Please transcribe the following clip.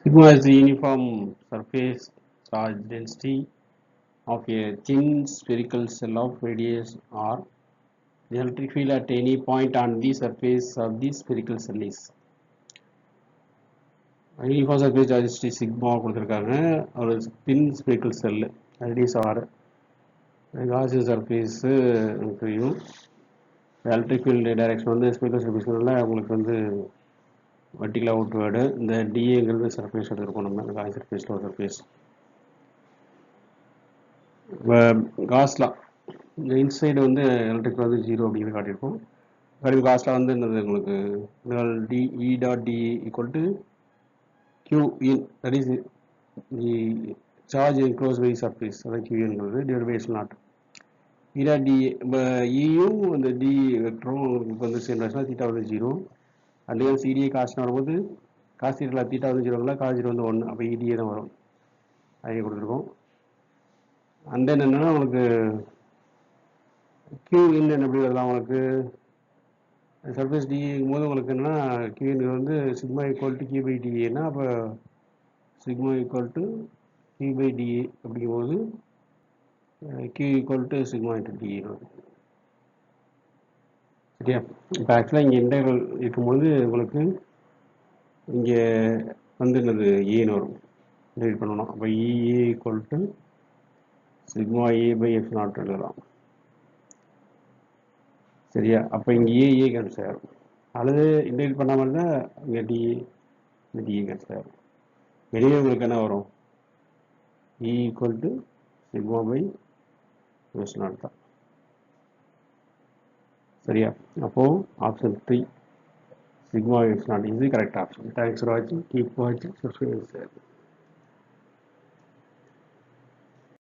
Sigma is the uniform surface charge density of a thin spherical shell of radius r. The electric field at any point on the surface of the spherical shell is. Uniform surface charge density sigma கொடுத்திருக்காங்க. ஒரு thin spherical shell radius r. Gaussian surface தெரியும். Electric field direction வந்து spherical surface-னால உங்களுக்கு வந்து vertical outward. இந்த dAங்கிறது surface எடுத்துருக்கோம் நம்ம Gaussian surface-ல ஒரு surface. காஸ் லா இந்த இன்சைடு வந்து எலக்ட்ரிக் வந்து 0 அப்படிங்கிறது காட்டியிருக்கோம். கண்டிப்பாக காஸ் லா வந்து என்னது உங்களுக்கு D E dot D equal to Q in that is the charge enclose by surface அதான் கியூ இன்ங்கிறது divide by S naught E dot D இயும் அந்த டி வெக்டரும் உங்களுக்கு வந்து சேர்ந்தாச்சுன்னா தீட்டா வந்து 0 அண்ட் சிடிஏ காசுன்னு வரும்போது காசு தீட்டா தீட்டா வந்து 0ங்களா காசு 0 வந்து 1 அப்போ இடிஏ தான் வரும் அங்கே கொடுத்துருக்கோம். அண்ட் தென் என்னன்னா உங்களுக்கு கியூ இன் எப்படி வரலாம் உங்களுக்கு சர்ஃபேஸ் டிங்கும் போது உங்களுக்கு என்னன்னா கியூங்கிறது வந்து sigma equal to Q by டிஏன்னா அப்போ sigma equal to Q by D A அப்படிங்கும்போது Q equal to sigma into D A சரியா. இப்போ ஆக்சுவலாக இங்கே இன்டெக்ரல் இருக்கும்போது உங்களுக்கு இங்கே வந்து என்னது ஏன்னு வரும் டிவைட் பண்ணணும். அப்போ E A equal to sigma A by F naught எழுதலாம் சரியா. அப்போ இங்கே ஏ கேன்சல் ஆகும் அல்லது இன்டெகிரேட் பண்ணாமல் இருந்தால் இங்கே டிஏ இந்த டிஏ கேன்சல் ஆகும். வெளியே உங்களுக்கு என்ன வரும் E equal to sigma by S naught தான் சரியா. அப்போது ஆப்ஷன் 3 சிக்மா எஸ் நாட் இது கரெக்ட் ஆப்ஷன். தேங்க்ஸ் ஃபார் வாட்சிங். கீப் வாட்சிங். சப்ஸ்கிரைப்.